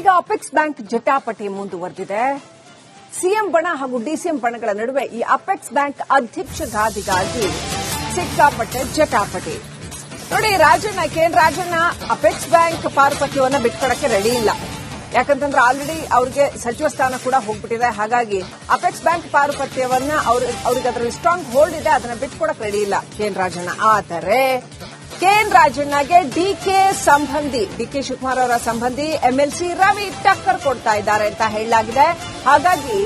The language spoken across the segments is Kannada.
ಇದೀಗ ಅಪೆಕ್ಸ್ ಬ್ಯಾಂಕ್ ಜಟಾಪಟಿ ಮುಂದುವರೆದಿದೆ. ಸಿಎಂ ಬಣ ಹಾಗೂ ಡಿಸಿಎಂ ಬಣಗಳ ನಡುವೆ ಈ ಅಪೆಕ್ಸ್ ಬ್ಯಾಂಕ್ ಅಧ್ಯಕ್ಷ ಗಾದಿಗಾಗಿ ಸಿಕ್ಕಾಪಟ್ಟೆ ಜಟಾಪಟಿ. ನೋಡಿ, ಕೆಎನ್ ರಾಜಣ್ಣ ಅಪೆಕ್ಸ್ ಬ್ಯಾಂಕ್ ಪಾರುಪತ್ಯವನ್ನ ಬಿಟ್ಕೊಡಕ್ಕೆ ರೆಡಿ ಇಲ್ಲ. ಯಾಕಂತಂದ್ರೆ ಆಲ್ರೆಡಿ ಅವ್ರಿಗೆ ಸಚಿವ ಸ್ಥಾನ ಕೂಡ ಹೋಗ್ಬಿಟ್ಟಿದೆ. ಹಾಗಾಗಿ ಅಪೆಕ್ಸ್ ಬ್ಯಾಂಕ್ ಪಾರುಪತ್ಯವನ್ನ ಅವ್ರಿಗೆ ಅದರಲ್ಲಿ ಸ್ಟ್ರಾಂಗ್ ಹೋಲ್ಡ್ ಇದೆ, ಅದನ್ನ ಬಿಟ್ಕೊಡಕ್ ರೆಡಿ ಇಲ್ಲ ಕೆಎನ್ ರಾಜಣ್ಣ. ಆದರೆ ಕೆಎನ್ ರಾಜಣ್ಣಗೆ ಡಿಕೆ ಶಿವಕುಮಾರ್ ಅವರ ಸಂಬಂಧಿ ಎಂಎಲ್ಸಿ ರವಿ ಟಕ್ಕರ್ ಕೊಡ್ತಾ ಇದ್ದಾರೆ ಅಂತ ಹೇಳಲಾಗಿದೆ. ಹಾಗಾಗಿ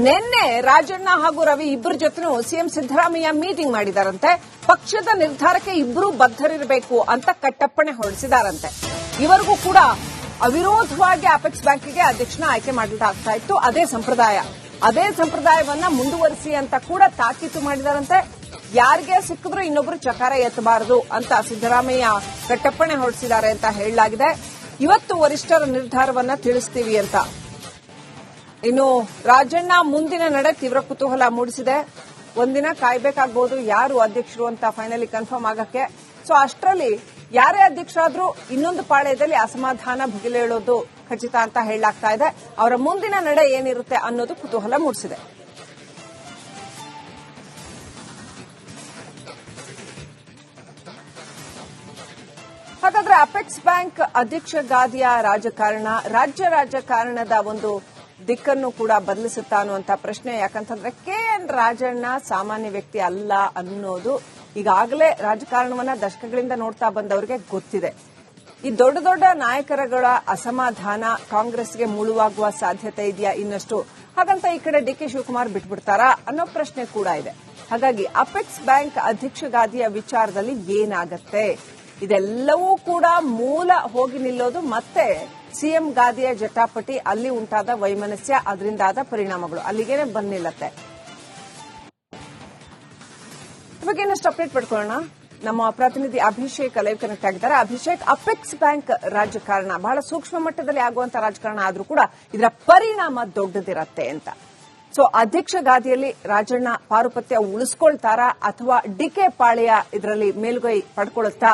ನಿನ್ನೆ ರಾಜಣ್ಣ ಹಾಗೂ ರವಿ ಇಬ್ಬರ ಜೊತೆನೂ ಸಿಎಂ ಸಿದ್ದರಾಮಯ್ಯ ಮೀಟಿಂಗ್ ಮಾಡಿದಾರಂತೆ. ಪಕ್ಷದ ನಿರ್ಧಾರಕ್ಕೆ ಇಬ್ಬರು ಬದ್ಧರಿರಬೇಕು ಅಂತ ಕಟ್ಟಪ್ಪಣೆ ಹೊರಡಿಸಿದಾರಂತೆ. ಇವರಿಗೂ ಕೂಡ ಅವಿರೋಧವಾಗಿ ಅಪೆಕ್ಸ್ ಬ್ಯಾಂಕ್ಗೆ ಅಧ್ಯಕ್ಷನ ಆಯ್ಕೆ ಮಾಡಲಾಗ್ತಾ ಇತ್ತು. ಅದೇ ಸಂಪ್ರದಾಯವನ್ನ ಮುಂದುವರಿಸಿ ಅಂತ ಕೂಡ ತಾಕೀತು ಮಾಡಿದಾರಂತೆ. ಯಾರಿಗೆ ಸಿಕ್ಕಿದ್ರು ಇನ್ನೊಬ್ರು ಚಕಾರ ಎತ್ತಬಾರದು ಅಂತ ಸಿದ್ದರಾಮಯ್ಯ ಕಟ್ಟಪ್ಪಣೆ ಹೊರಡಿಸಿದ್ದಾರೆ ಅಂತ ಹೇಳಲಾಗಿದೆ. ಇವತ್ತು ವರಿಷ್ಠರ ನಿರ್ಧಾರವನ್ನ ತಿಳಿಸ್ತೀವಿ ಅಂತ. ಇನ್ನು ರಾಜಣ್ಣ ಮುಂದಿನ ನಡೆ ತೀವ್ರ ಕುತೂಹಲ ಮೂಡಿಸಿದೆ. ಒಂದಿನ ಕಾಯ್ಬೇಕಾಗಬಹುದು ಯಾರು ಅಧ್ಯಕ್ಷರು ಅಂತ ಫೈನಲಿ ಕನ್ಫರ್ಮ್ ಆಗಕ್ಕೆ. ಸೊ ಅಷ್ಟರಲ್ಲಿ ಯಾರೇ ಅಧ್ಯಕ್ಷರಾದ್ರೂ ಇನ್ನೊಂದು ಪಾಳ್ಯದಲ್ಲಿ ಅಸಮಾಧಾನ ಭುಗಿಲೇಳೋದು ಖಚಿತ ಅಂತ ಹೇಳಲಾಗ್ತಾ ಇದೆ. ಅವರ ಮುಂದಿನ ನಡೆ ಏನಿರುತ್ತೆ ಅನ್ನೋದು ಕುತೂಹಲ ಮೂಡಿಸಿದೆ. ಹಾಗಾದ್ರೆ ಅಪೆಕ್ಸ್ ಬ್ಯಾಂಕ್ ಅಧ್ಯಕ್ಷ ಗಾದಿಯ ರಾಜ್ಯ ರಾಜಕಾರಣದ ಒಂದು ದಿಕ್ಕನ್ನು ಕೂಡ ಬದಲಿಸುತ್ತಾ ಅನ್ನುವಂತ ಪ್ರಶ್ನೆ. ಯಾಕಂತಂದ್ರೆ ಕೆಎನ್ ರಾಜಣ್ಣ ಸಾಮಾನ್ಯ ವ್ಯಕ್ತಿ ಅಲ್ಲ ಅನ್ನೋದು ಈಗಾಗಲೇ ರಾಜಕಾರಣವನ್ನ ದಶಕಗಳಿಂದ ನೋಡ್ತಾ ಬಂದವರಿಗೆ ಗೊತ್ತಿದೆ. ಈ ದೊಡ್ಡ ದೊಡ್ಡ ನಾಯಕರುಗಳ ಅಸಮಾಧಾನ ಕಾಂಗ್ರೆಸ್ಗೆ ಮುಳುವಾಗುವ ಸಾಧ್ಯತೆ ಇದೆಯಾ ಇನ್ನಷ್ಟು? ಹಾಗಂತ ಈ ಕಡೆ ಡಿಕೆ ಶಿವಕುಮಾರ್ ಬಿಟ್ಬಿಡ್ತಾರಾ ಅನ್ನೋ ಪ್ರಶ್ನೆ ಕೂಡ ಇದೆ. ಹಾಗಾಗಿ ಅಪೆಕ್ಸ್ ಬ್ಯಾಂಕ್ ಅಧ್ಯಕ್ಷ ಗಾದಿಯ ವಿಚಾರದಲ್ಲಿ ಏನಾಗತ್ತೆ, ಇದೆಲ್ಲವೂ ಕೂಡ ಮೂಲ ಹೋಗಿ ನಿಲ್ಲೋದು ಮತ್ತೆ ಸಿಎಂ ಗಾದಿಯ ಜಟಾಪಟಿ, ಅಲ್ಲಿ ಉಂಟಾದ ವೈಮನಸ್ಯ, ಅದರಿಂದಾದ ಪರಿಣಾಮಗಳು ಅಲ್ಲಿಗೇನೆ ಬಂದ್ ನಿಲ್ಲತ್ತೆ. ಇವಾಗ ಇನ್ನಷ್ಟು ಅಪ್ಡೇಟ್ ಪಡ್ಕೊಳ್ಳೋಣ. ನಮ್ಮ ಪ್ರತಿನಿಧಿ ಅಭಿಷೇಕ್ ಲೈವ್ ಕನೆಕ್ಟ್ ಆಗಿದ್ದಾರೆ. ಅಭಿಷೇಕ್, ಅಪೆಕ್ಸ್ ಬ್ಯಾಂಕ್ ರಾಜಕಾರಣ ಬಹಳ ಸೂಕ್ಷ್ಮ ಮಟ್ಟದಲ್ಲಿ ಆಗುವಂತ ರಾಜಕಾರಣ ಆದ್ರೂ ಕೂಡ ಇದರ ಪರಿಣಾಮ ದೊಡ್ಡದಿರತ್ತೆ ಅಂತ. ಸೊ ಅಧ್ಯಕ್ಷ ಗಾದಿಯಲ್ಲಿ ರಾಜಣ್ಣ ಪಾರುಪತ್ಯ ಉಳಿಸ್ಕೊಳ್ತಾರಾ ಅಥವಾ ಡಿಕೆ ಪಾಳ್ಯ ಇದರಲ್ಲಿ ಮೇಲುಗೈ ಪಡ್ಕೊಳ್ಳುತ್ತಾ?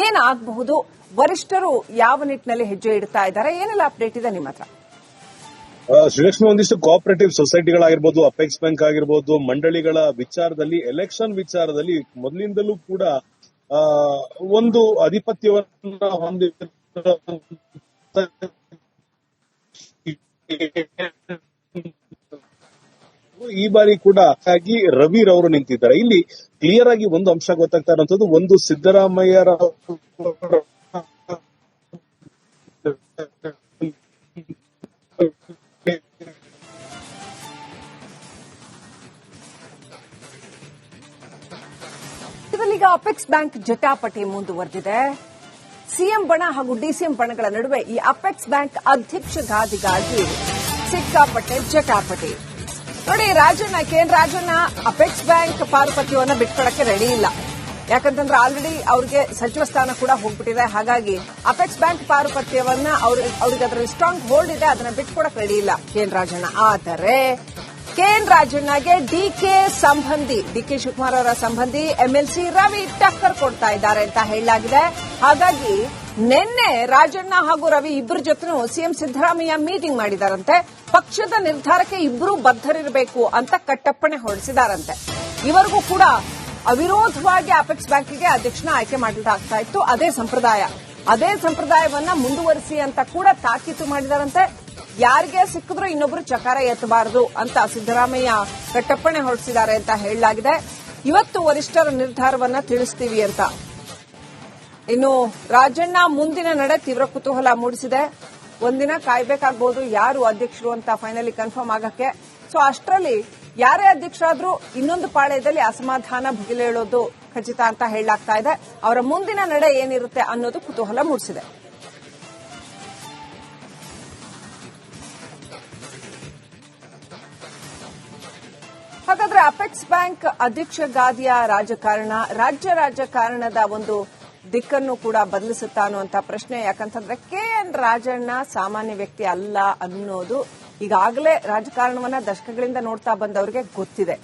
ಏನಾಗಬಹುದು? ವರಿಷ್ಠರು ಯಾವ ನಿಟ್ಟಿನಲ್ಲಿ ಹೆಜ್ಜೆ ಇಡ್ತಾ ಇದ್ದಾರೆ? ಏನೆಲ್ಲ ಅಪ್ಡೇಟ್ ಇದೆ ನಿಮ್ಮ ಹತ್ರ? ಶ್ರೀಲಕ್ಷ್ಮಿ, ಒಂದಿಷ್ಟು ಕೋಆಪರೇಟಿವ್ ಸೊಸೈಟಿಗಳಾಗಿರ್ಬೋದು, ಅಪೆಕ್ಸ್ ಬ್ಯಾಂಕ್ ಆಗಿರ್ಬೋದು, ಮಂಡಳಿಗಳ ವಿಚಾರದಲ್ಲಿ, ಎಲೆಕ್ಷನ್ ವಿಚಾರದಲ್ಲಿ ಮೊದಲಿಂದಲೂ ಕೂಡ ಒಂದು ಆಧಿಪತ್ಯವನ್ನ ಹೊಂದಿದ ಈ ಬಾರಿ ಕೂಡ ಹಾಗಾಗಿ ರವಿ ರವರು ನಿಂತಿದ್ದಾರೆ. ಇಲ್ಲಿ ಕ್ಲಿಯರ್ ಆಗಿ ಒಂದು ಅಂಶ ಗೊತ್ತಾಗ್ತಾ ಇರುವಂತದ್ದು, ಒಂದು ಸಿದ್ದರಾಮಯ್ಯರ ಇದರಲ್ಲೀಗ ಅಪೆಕ್ಸ್ ಬ್ಯಾಂಕ್ ಜಟಾಪಟಿ ಮುಂದುವರೆದಿದೆ. ಸಿಎಂ ಬಣ ಹಾಗೂ ಡಿಸಿಎಂ ಬಣಗಳ ನಡುವೆ ಈ ಅಪೆಕ್ಸ್ ಬ್ಯಾಂಕ್ ಅಧ್ಯಕ್ಷ ಗಾದಿಗಾಗಿ ಸಿಕ್ಕಾಪಟ್ಟೆ ಜಟಾಪಟಿ. ನೋಡಿ, ಕೆಎನ್ ರಾಜಣ್ಣ ಅಪೆಕ್ಸ್ ಬ್ಯಾಂಕ್ ಪಾರುಪತ್ಯವನ್ನ ಬಿಟ್ಕೊಡಕ್ಕೆ ರೆಡಿ ಇಲ್ಲ. ಯಾಕಂತಂದ್ರೆ ಆಲ್ರೆಡಿ ಅವ್ರಿಗೆ ಸಚಿವ ಸ್ಥಾನ ಕೂಡ ಹೋಗ್ಬಿಟ್ಟಿದೆ. ಹಾಗಾಗಿ ಅಪೆಕ್ಸ್ ಬ್ಯಾಂಕ್ ಪಾರುಪತ್ಯವನ್ನ ಅವ್ರಿಗೆ ಅದರಲ್ಲಿ ಸ್ಟ್ರಾಂಗ್ ಹೋಲ್ಡ್ ಇದೆ, ಅದನ್ನ ಬಿಟ್ಕೊಡಕ್ ರೆಡಿ ಇಲ್ಲ ಕೆಎನ್ ರಾಜಣ್ಣ. ಆದರೆ ಕೆಎನ್ ರಾಜಣ್ಣಗೆ ಡಿಕೆ ಶಿವಕುಮಾರ್ ಅವರ ಸಂಬಂಧಿ ಎಂಎಲ್ಸಿ ರವಿ ಟಕ್ಕರ್ ಕೊಡ್ತಾ ಇದ್ದಾರೆ ಅಂತ ಹೇಳಲಾಗಿದೆ. ಹಾಗಾಗಿ ನಿನ್ನೆ ರಾಜಣ್ಣ ಹಾಗೂ ರವಿ ಇಬ್ಬರ ಜೊತೆನೂ ಸಿಎಂ ಸಿದ್ದರಾಮಯ್ಯ ಮೀಟಿಂಗ್ ಮಾಡಿದಾರಂತೆ. ಪಕ್ಷದ ನಿರ್ಧಾರಕ್ಕೆ ಇಬ್ಬರು ಬದ್ಧರಿರಬೇಕು ಅಂತ ಕಟ್ಟಪ್ಪಣೆ ಹೊರಡಿಸಿದಾರಂತೆ. ಇವರಿಗೂ ಕೂಡ ಅವಿರೋಧವಾಗಿ ಅಪೆಕ್ಸ್ ಬ್ಯಾಂಕ್ಗೆ ಅಧ್ಯಕ್ಷನ ಆಯ್ಕೆ ಮಾಡಲಾಗ್ತಾ ಇತ್ತು. ಅದೇ ಸಂಪ್ರದಾಯವನ್ನ ಮುಂದುವರಿಸಿ ಅಂತ ಕೂಡ ತಾಕೀತು ಮಾಡಿದಾರಂತೆ. ಯಾರಿಗೆ ಸಿಕ್ಕಿದ್ರು ಇನ್ನೊಬ್ರು ಚಕಾರ ಎತ್ತಬಾರದು ಅಂತ ಸಿದ್ದರಾಮಯ್ಯ ಕಟ್ಟಪ್ಪಣೆ ಹೊರಡಿಸಿದ್ದಾರೆ ಅಂತ ಹೇಳಲಾಗಿದೆ. ಇವತ್ತು ವರಿಷ್ಠರ ನಿರ್ಧಾರವನ್ನ ತಿಳಿಸ್ತೀವಿ ಅಂತ. ಇನ್ನು ರಾಜಣ್ಣ ಮುಂದಿನ ನಡೆ ತೀವ್ರ ಕುತೂಹಲ ಮೂಡಿಸಿದೆ. ಒಂದಿನ ಕಾಯ್ಬೇಕಾಗಬಹುದು ಯಾರು ಅಧ್ಯಕ್ಷರು ಅಂತ ಫೈನಲಿ ಕನ್ಫರ್ಮ್ ಆಗಕ್ಕೆ. ಸೊ ಅಷ್ಟರಲ್ಲಿ ಯಾರೇ ಅಧ್ಯಕ್ಷರಾದ್ರೂ ಇನ್ನೊಂದು ಪಾಳ್ಯದಲ್ಲಿ ಅಸಮಾಧಾನ ಭುಗಿಲೇಳೋದು ಖಚಿತ ಅಂತ ಹೇಳಲಾಗ್ತಾ ಇದೆ. ಅವರ ಮುಂದಿನ ನಡೆ ಏನಿರುತ್ತೆ ಅನ್ನೋದು ಕುತೂಹಲ ಮೂಡಿಸಿದೆ. ಹಾಗಾದ್ರೆ ಅಪೆಕ್ಸ್ ಬ್ಯಾಂಕ್ ಅಧ್ಯಕ್ಷ ಗಾದಿಯ ರಾಜ್ಯ ರಾಜಕಾರಣದ ಒಂದು ದಿಕ್ಕನ್ನು ಕೂಡ ಬದಲಿಸುತ್ತಾ ಅನ್ನುವಂತ ಪ್ರಶ್ನೆ. ಯಾಕಂತಂದ್ರೆ ಕೆಎನ್ ರಾಜಣ್ಣ ಸಾಮಾನ್ಯ ವ್ಯಕ್ತಿ ಅಲ್ಲ ಅನ್ನೋದು ಈಗಾಗಲೇ ರಾಜಕಾರಣವನ್ನ ದಶಕಗಳಿಂದ ನೋಡ್ತಾ ಬಂದವರಿಗೆ ಗೊತ್ತಿದೆ.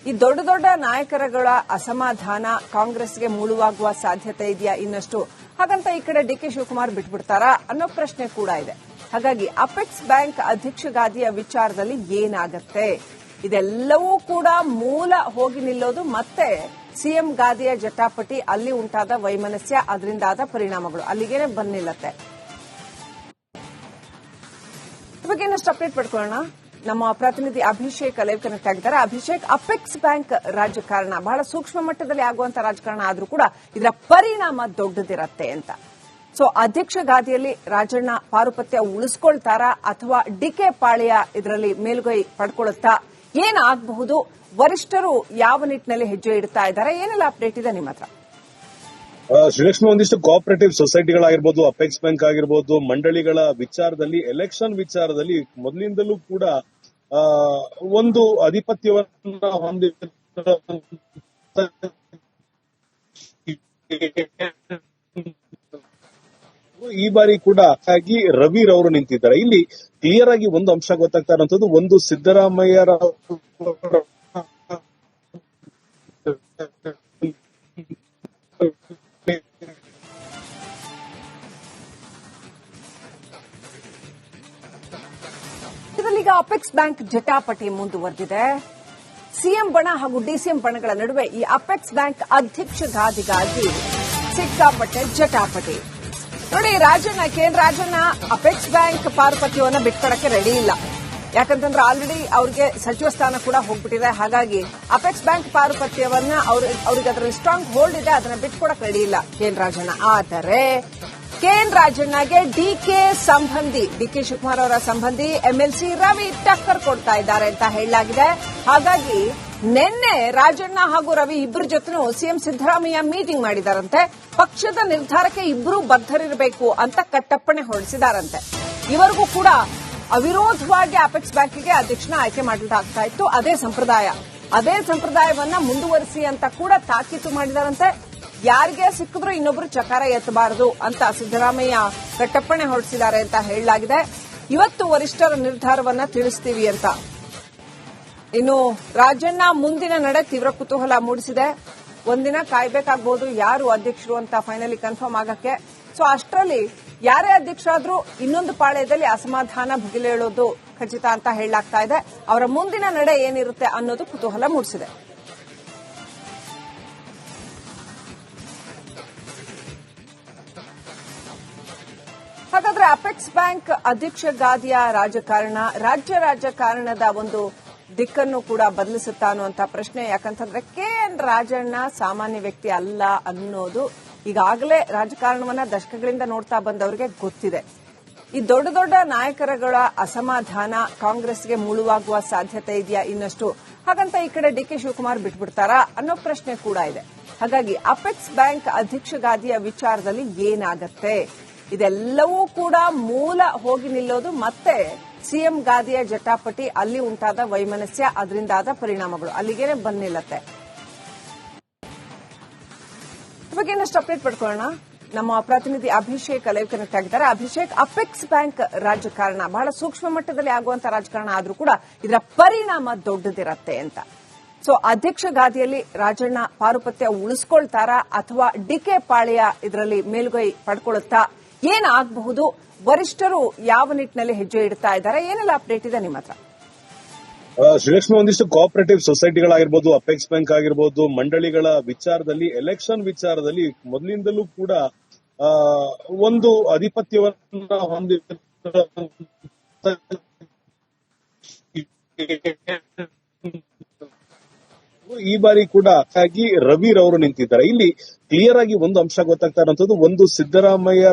ಈ ದೊಡ್ಡ ದೊಡ್ಡ ನಾಯಕರುಗಳ ಅಸಮಾಧಾನ ಕಾಂಗ್ರೆಸ್ಗೆ ಮುಳುವಾಗುವ ಸಾಧ್ಯತೆ ಇದೆಯಾ ಇನ್ನಷ್ಟು? ಹಾಗಂತ ಈ ಕಡೆ ಡಿಕೆ ಶಿವಕುಮಾರ್ ಬಿಟ್ಬಿಡ್ತಾರಾ ಅನ್ನೋ ಪ್ರಶ್ನೆ ಕೂಡ ಇದೆ. ಹಾಗಾಗಿ ಅಪೆಕ್ಸ್ ಬ್ಯಾಂಕ್ ಅಧ್ಯಕ್ಷ ಗಾದಿಯ ವಿಚಾರದಲ್ಲಿ ಏನಾಗತ್ತೆ, ಇದೆಲ್ಲವೂ ಕೂಡ ಮೂಲ ಹೋಗಿ ನಿಲ್ಲೋದು ಮತ್ತೆ ಸಿಎಂ ಗಾದಿಯ ಜಟಾಪಟಿ, ಅಲ್ಲಿ ಉಂಟಾದ ವೈಮನಸ್ಯ, ಅದರಿಂದಾದ ಪರಿಣಾಮಗಳು ಅಲ್ಲಿಗೇನೆ ಬಂದ್ ನಿಲ್ಲತ್ತೆ. ಈ ಬಗ್ಗೆ ಇನ್ನಷ್ಟು ಅಪ್ಡೇಟ್ ಪಡ್ಕೊಳ್ಳೋಣ. ನಮ್ಮ ಪ್ರತಿನಿಧಿ ಅಭಿಷೇಕ್ ಲೈವ್ ಕನೆಕ್ಟ್ ಆಗಿದ್ದಾರೆ. ಅಭಿಷೇಕ್, ಅಪೆಕ್ಸ್ ಬ್ಯಾಂಕ್ ರಾಜಕಾರಣ ಬಹಳ ಸೂಕ್ಷ್ಮ ಮಟ್ಟದಲ್ಲಿ ಆಗುವಂತ ರಾಜಕಾರಣ ಆದ್ರೂ ಕೂಡ ಇದರ ಪರಿಣಾಮ ದೊಡ್ಡದಿರತ್ತೆ ಅಂತ. ಸೊ ಅಧ್ಯಕ್ಷ ಗಾದಿಯಲ್ಲಿ ರಾಜಣ್ಣ ಪಾರುಪತ್ಯ ಉಳಿಸ್ಕೊಳ್ತಾರಾ ಅಥವಾ ಡಿಕೆ ಪಾಳ್ಯ ಇದರಲ್ಲಿ ಮೇಲುಗೈ ಪಡ್ಕೊಳ್ಳುತ್ತಾ, ಏನಾಗಬಹುದು? ವರಿಷ್ಠರು ಯಾವ ನಿಟ್ಟಿನಲ್ಲಿ ಹೆಜ್ಜೆ ಇಡ್ತಾ ಇದ್ದಾರೆ? ಏನೆಲ್ಲ ಅಪ್ಡೇಟ್ ಇದೆ ನಿಮ್ಮ ಹತ್ರ? ಶ್ರೀಲಕ್ಷ್ಮಿ, ಒಂದಿಷ್ಟು ಕೋಆಪರೇಟಿವ್ ಸೊಸೈಟಿಗಳಾಗಿರ್ಬೋದು, ಅಪೆಕ್ಸ್ ಬ್ಯಾಂಕ್ ಆಗಿರ್ಬೋದು, ಮಂಡಳಿಗಳ ವಿಚಾರದಲ್ಲಿ, ಎಲೆಕ್ಷನ್ ವಿಚಾರದಲ್ಲಿ ಮೊದಲಿಂದಲೂ ಕೂಡ ಒಂದು ಆಧಿಪತ್ಯವನ್ನ ಹೊಂದಿದ ಈ ಬಾರಿ ಕೂಡ ಹಾಗಾಗಿ ರವಿ ರವರು ನಿಂತಿದ್ದಾರೆ. ಇಲ್ಲಿ ಕ್ಲಿಯರ್ ಆಗಿ ಒಂದು ಅಂಶ ಗೊತ್ತಾಗ್ತಾ ಇರುವಂತದ್ದು, ಒಂದು ಸಿದ್ದರಾಮಯ್ಯ ಇದರಲ್ಲೀಗ ಅಪೆಕ್ಸ್ ಬ್ಯಾಂಕ್ ಜಟಾಪಟಿ ಮುಂದುವರೆದಿದೆ. ಸಿಎಂ ಬಣ ಹಾಗೂ ಡಿಸಿಎಂ ಬಣಗಳ ನಡುವೆ ಈ ಅಪೆಕ್ಸ್ ಬ್ಯಾಂಕ್ ಅಧ್ಯಕ್ಷ ಗಾದಿಗಾಗಿ ಸಿಕ್ಕಾಪಟ್ಟೆ ಜಟಾಪಟಿ. ನೋಡಿ, ಕೆಎನ್ ರಾಜಣ್ಣ ಅಪೆಕ್ಸ್ ಬ್ಯಾಂಕ್ ಪಾರುಪತ್ಯವನ್ನ ಬಿಟ್ಕೊಡಕ್ಕೆ ರೆಡಿ ಇಲ್ಲ. ಯಾಕಂತಂದ್ರೆ ಆಲ್ರೆಡಿ ಅವ್ರಿಗೆ ಸಚಿವ ಸ್ಥಾನ ಕೂಡ ಹೋಗ್ಬಿಟ್ಟಿದೆ. ಹಾಗಾಗಿ ಅಪೆಕ್ಸ್ ಬ್ಯಾಂಕ್ ಪಾರುಪತ್ಯವನ್ನ ಅವ್ರಿಗೆ ಅದರಲ್ಲಿ ಸ್ಟ್ರಾಂಗ್ ಹೋಲ್ಡ್ ಇದೆ, ಅದನ್ನ ಬಿಟ್ಕೊಡಕ್ ರೆಡಿ ಇಲ್ಲ ಕೆಎನ್ ರಾಜಣ್ಣ. ಆದರೆ ಕೆಎನ್ ರಾಜಣ್ಣಗೆ ಡಿಕೆ ಶಿವಕುಮಾರ್ ಅವರ ಸಂಬಂಧಿ ಎಂಎಲ್ಸಿ ರವಿ ಟಕ್ಕರ್ ಕೊಡ್ತಾ ಇದ್ದಾರೆ ಅಂತ ಹೇಳಲಾಗಿದೆ. ಹಾಗಾಗಿ ನಿನ್ನೆ ರಾಜಣ್ಣ ಹಾಗೂ ರವಿ ಇಬ್ಬರ ಜೊತೆನೂ ಸಿಎಂ ಸಿದ್ದರಾಮಯ್ಯ ಮೀಟಿಂಗ್ ಮಾಡಿದಾರಂತೆ. ಪಕ್ಷದ ನಿರ್ಧಾರಕ್ಕೆ ಇಬ್ಬರು ಬದ್ಧರಿರಬೇಕು ಅಂತ ಕಟ್ಟಪ್ಪಣೆ ಹೊರಡಿಸಿದಾರಂತೆ. ಇವರಿಗೂ ಕೂಡ ಅವಿರೋಧವಾಗಿ ಅಪೆಕ್ಸ್ ಬ್ಯಾಂಕಿಗೆ ಅಧ್ಯಕ್ಷನ ಆಯ್ಕೆ ಮಾಡಲಾಗ್ತಾ ಇತ್ತು. ಅದೇ ಸಂಪ್ರದಾಯವನ್ನ ಮುಂದುವರಿಸಿ ಅಂತ ಕೂಡ ತಾಕೀತು ಮಾಡಿದಾರಂತೆ. ಯಾರಿಗೆ ಸಿಕ್ಕಿದ್ರೂ ಇನ್ನೊಬ್ರು ಚಕಾರ ಎತ್ತಬಾರದು ಅಂತ ಸಿದ್ದರಾಮಯ್ಯ ಕಟ್ಟಪ್ಪಣೆ ಹೊರಡಿಸಿದ್ದಾರೆ ಅಂತ ಹೇಳಲಾಗಿದೆ. ಇವತ್ತು ವರಿಷ್ಠರ ನಿರ್ಧಾರವನ್ನ ತಿಳಿಸ್ತೀವಿ ಅಂತ. ಇನ್ನು ರಾಜಣ್ಣ ಮುಂದಿನ ನಡೆ ತೀವ್ರ ಕುತೂಹಲ ಮೂಡಿಸಿದೆ. ಒಂದಿನ ಕಾಯ್ಬೇಕಾಗಬಹುದು ಯಾರು ಅಧ್ಯಕ್ಷರು ಅಂತ ಫೈನಲಿ ಕನ್ಫರ್ಮ್ ಆಗಕ್ಕೆ. ಸೊ ಅಷ್ಟರಲ್ಲಿ ಯಾರೇ ಅಧ್ಯಕ್ಷರಾದ್ರೂ ಇನ್ನೊಂದು ಪಾಳ್ಯದಲ್ಲಿ ಅಸಮಾಧಾನ ಭುಗಿಲೇಳೋದು ಖಚಿತ ಅಂತ ಹೇಳಲಾಗ್ತಾ ಇದೆ. ಅವರ ಮುಂದಿನ ನಡೆ ಏನಿರುತ್ತೆ ಅನ್ನೋದು ಕುತೂಹಲ ಮೂಡಿಸಿದೆ. ಹಾಗಾದ್ರೆ ಅಪೆಕ್ಸ್ ಬ್ಯಾಂಕ್ ಅಧ್ಯಕ್ಷ ಗಾದಿಯ ರಾಜಕಾರಣ ರಾಜ್ಯ ರಾಜಕಾರಣದ ಒಂದು ದಿಕ್ಕನ್ನು ಕೂಡ ಬದಲಿಸುತ್ತಾ ಅನ್ನುವಂತ ಪ್ರಶ್ನೆ. ಯಾಕಂತಂದ್ರೆ ಕೆಎನ್ ರಾಜಣ್ಣ ಸಾಮಾನ್ಯ ವ್ಯಕ್ತಿ ಅಲ್ಲ ಅನ್ನೋದು ಈಗಾಗಲೇ ರಾಜಕಾರಣವನ್ನ ದಶಕಗಳಿಂದ ನೋಡ್ತಾ ಬಂದವರಿಗೆ ಗೊತ್ತಿದೆ. ಈ ದೊಡ್ಡ ದೊಡ್ಡ ನಾಯಕರುಗಳ ಅಸಮಾಧಾನ ಕಾಂಗ್ರೆಸ್ಗೆ ಮುಳುವಾಗುವ ಸಾಧ್ಯತೆ ಇದೆಯಾ ಇನ್ನಷ್ಟು? ಹಾಗಂತ ಈ ಕಡೆ ಡಿಕೆ ಶಿವಕುಮಾರ್ ಬಿಟ್ಬಿಡ್ತಾರಾ ಅನ್ನೋ ಪ್ರಶ್ನೆ ಕೂಡ ಇದೆ. ಹಾಗಾಗಿ ಅಪೆಕ್ಸ್ ಬ್ಯಾಂಕ್ ಅಧ್ಯಕ್ಷ ಗಾದಿಯ ವಿಚಾರದಲ್ಲಿ ಏನಾಗತ್ತೆ, ಇದೆಲ್ಲವೂ ಕೂಡ ಮೂಲ ಹೋಗಿ ನಿಲ್ಲೋದು ಮತ್ತೆ ಸಿಎಂ ಗಾದಿಯ ಜಟಾಪಟಿ, ಅಲ್ಲಿ ಉಂಟಾದ ವೈಮನಸ್ಯ, ಅದರಿಂದಾದ ಪರಿಣಾಮಗಳು ಅಲ್ಲಿಗೇನೆ ಬಂದ್ ನಿಲ್ಲತ್ತೆ. ಈ ಬಗ್ಗೆ ಇನ್ನಷ್ಟು ಅಪ್ಡೇಟ್ ಪಡ್ಕೊಳ್ಳೋಣ. ನಮ್ಮ ಪ್ರತಿನಿಧಿ ಅಭಿಷೇಕ್ ಲೈವ್ ಕನೆಕ್ಟ್ ಆಗಿದ್ದಾರೆ. ಅಭಿಷೇಕ್, ಅಪೆಕ್ಸ್ ಬ್ಯಾಂಕ್ ರಾಜಕಾರಣ ಬಹಳ ಸೂಕ್ಷ್ಮ ಮಟ್ಟದಲ್ಲಿ ಆಗುವಂತ ರಾಜಕಾರಣ ಆದ್ರೂ ಕೂಡ ಇದರ ಪರಿಣಾಮ ದೊಡ್ಡದಿರತ್ತೆ ಅಂತ. ಸೊ ಅಧ್ಯಕ್ಷ ಗಾದಿಯಲ್ಲಿ ರಾಜಣ್ಣ ಪಾರುಪತ್ಯ ಉಳಿಸ್ಕೊಳ್ತಾರಾ ಅಥವಾ ಡಿಕೆ ಪಾಳ್ಯ ಇದರಲ್ಲಿ ಮೇಲುಗೈ ಪಡ್ಕೊಳ್ಳುತ್ತಾ, ಏನಾಗಬಹುದು? ವರಿಷ್ಠರು ಯಾವ ನಿಟ್ಟಿನಲ್ಲಿ ಹೆಜ್ಜೆ ಇಡ್ತಾ ಇದ್ದಾರೆ? ಏನೆಲ್ಲ ಅಪ್ಡೇಟ್ ಇದೆ ನಿಮ್ಮ ಹತ್ರ? ಶ್ರೀಲಕ್ಷ್ಮಿ, ಒಂದಿಷ್ಟು ಕೋಆಪರೇಟಿವ್ ಸೊಸೈಟಿಗಳಾಗಿರ್ಬೋದು, ಅಪೆಕ್ಸ್ ಬ್ಯಾಂಕ್ ಆಗಿರ್ಬೋದು, ಮಂಡಳಿಗಳ ವಿಚಾರದಲ್ಲಿ, ಎಲೆಕ್ಷನ್ ವಿಚಾರದಲ್ಲಿ ಮೊದಲಿಂದಲೂ ಕೂಡ ಒಂದು ಆಧಿಪತ್ಯವನ್ನ ಹೊಂದಿದ ಈ ಬಾರಿ ಕೂಡ ಹಾಗಾಗಿ ರವಿ ರವರು ನಿಂತಿದ್ದಾರೆ. ಇಲ್ಲಿ ಕ್ಲಿಯರ್ ಆಗಿ ಒಂದು ಅಂಶ ಗೊತ್ತಾಗ್ತಾ ಇರುವಂತದ್ದು, ಒಂದು ಸಿದ್ದರಾಮಯ್ಯ